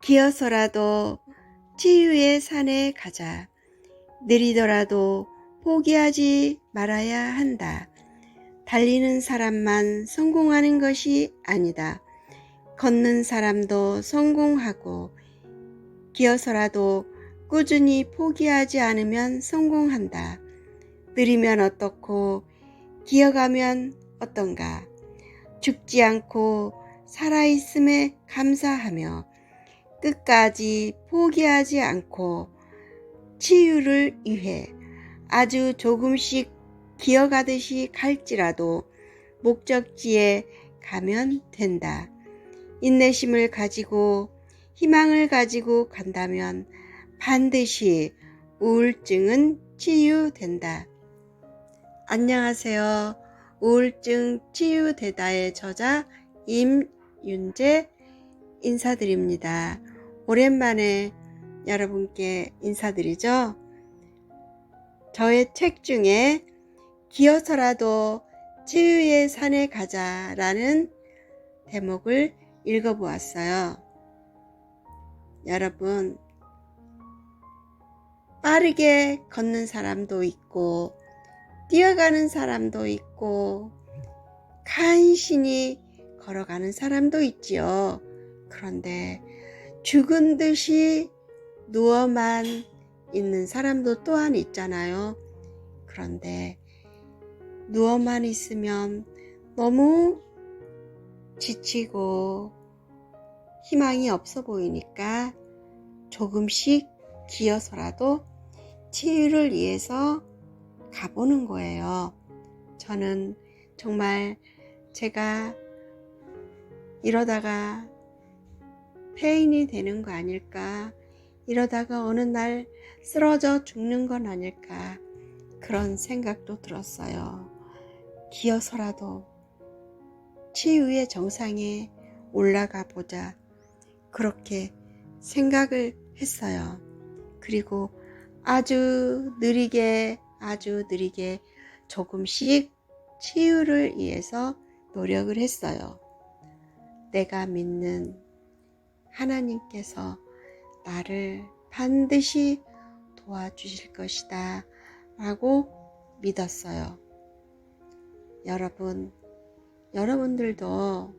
기어서라도 치유의 산에 가자. 느리더라도 포기하지 말아야 한다. 달리는 사람만 성공하는 것이 아니다. 걷는 사람도 성공하고 기어서라도 꾸준히 포기하지 않으면 성공한다. 느리면 어떻고 기어가면 어떤가. 죽지 않고 살아있음에 감사하며 끝까지 포기하지 않고 치유를 위해 아주 조금씩 기어가듯이 갈지라도 목적지에 가면 된다. 인내심을 가지고 희망을 가지고 간다면 반드시 우울증은 치유된다. 안녕하세요. 우울증 치유되다의 저자 임윤재 인사드립니다. 오랜만에 여러분께 인사드리죠. 저의 책 중에 기어서라도 치유의 산에 가자라는 대목을 읽어보았어요. 여러분, 빠르게 걷는 사람도 있고 뛰어가는 사람도 있고 간신히 걸어가는 사람도 있지요. 그런데 죽은 듯이 누워만 있는 사람도 또한 있잖아요. 그런데 누워만 있으면 너무 지치고 희망이 없어 보이니까 조금씩 기어서라도 치유를 위해서 가보는 거예요. 저는 정말 제가 이러다가 폐인이 되는 거 아닐까, 이러다가 어느 날 쓰러져 죽는 건 아닐까, 그런 생각도 들었어요. 기어서라도 치유의 정상에 올라가 보자, 그렇게 생각을 했어요. 그리고 아주 느리게 조금씩 치유를 위해서 노력을 했어요. 내가 믿는 하나님께서 나를 반드시 도와주실 것이다 라고 믿었어요. 여러분들도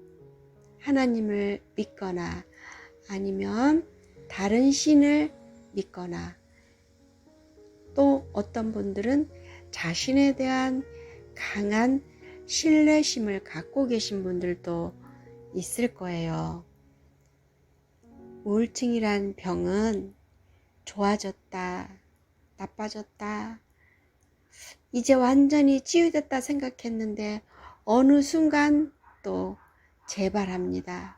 하나님을 믿거나 아니면 다른 신을 믿거나 또 어떤 분들은 자신에 대한 강한 신뢰심을 갖고 계신 분들도 있을 거예요. 우울증이란 병은 좋아졌다, 나빠졌다, 이제 완전히 치유됐다 생각했는데 어느 순간 또 재발합니다.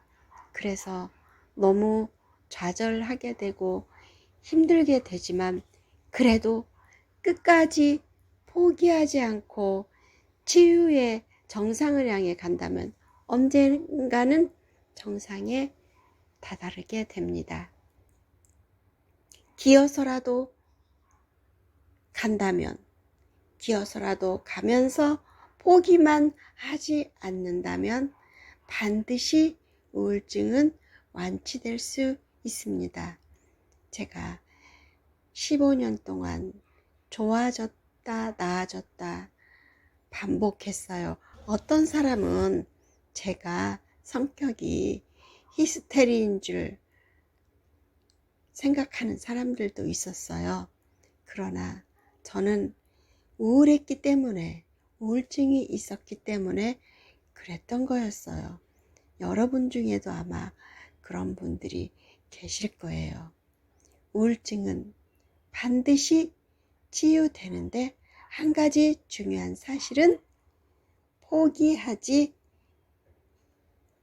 그래서 너무 좌절하게 되고 힘들게 되지만 그래도 끝까지 포기하지 않고 치유의 정상을 향해 간다면 언젠가는 정상에 다다르게 됩니다. 기어서라도 간다면, 기어서라도 가면서 포기만 하지 않는다면 반드시 우울증은 완치될 수 있습니다. 제가 15년 동안 좋아졌다 나아졌다 반복했어요. 어떤 사람은 제가 성격이 히스테리인 줄 생각하는 사람들도 있었어요. 그러나 저는 우울했기 때문에, 우울증이 있었기 때문에 그랬던 거였어요. 여러분 중에도 아마 그런 분들이 계실 거예요. 우울증은 반드시 치유되는데 한 가지 중요한 사실은 포기하지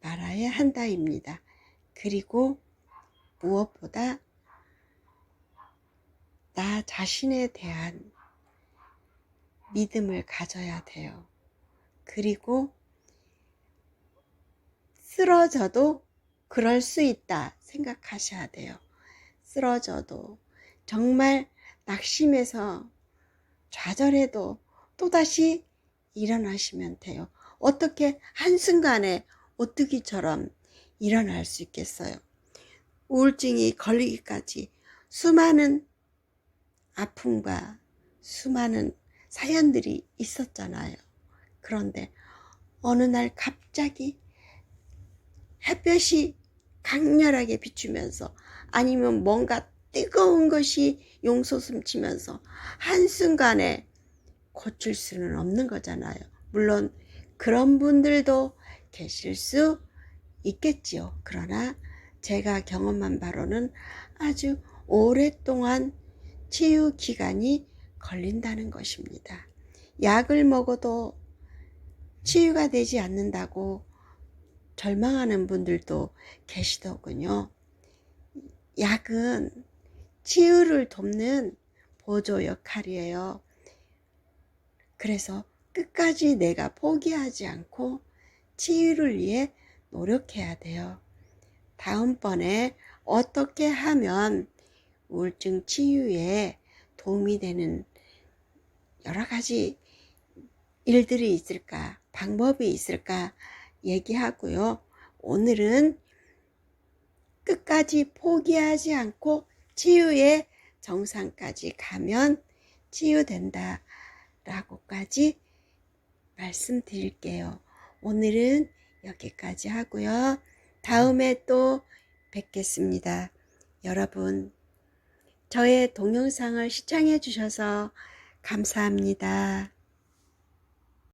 말아야 한다입니다. 그리고 무엇보다 나 자신에 대한 믿음을 가져야 돼요. 그리고 쓰러져도 그럴 수 있다 생각하셔야 돼요. 쓰러져도 정말 낙심해서 좌절해도 또다시 일어나시면 돼요. 어떻게 한순간에 오뚜기처럼 일어날 수 있겠어요? 우울증이 걸리기까지 수많은 아픔과 수많은 사연들이 있었잖아요. 그런데 어느 날 갑자기 햇볕이 강렬하게 비추면서 아니면 뭔가 뜨거운 것이 용솟음 치면서 한순간에 고칠 수는 없는 거잖아요. 물론 그런 분들도 계실 수 있겠지요. 그러나 제가 경험한 바로는 아주 오랫동안 치유 기간이 걸린다는 것입니다. 약을 먹어도 치유가 되지 않는다고 절망하는 분들도 계시더군요. 약은 치유를 돕는 보조 역할이에요. 그래서 끝까지 내가 포기하지 않고 치유를 위해 노력해야 돼요. 다음번에 어떻게 하면 우울증 치유에 도움이 되는 여러 가지 일들이 있을까, 방법이 있을까 얘기하고요. 오늘은 끝까지 포기하지 않고 치유의 정상까지 가면 치유된다 라고까지 말씀드릴게요. 오늘은 여기까지 하고요. 다음에 또 뵙겠습니다. 여러분, 저의 동영상을 시청해 주셔서 감사합니다.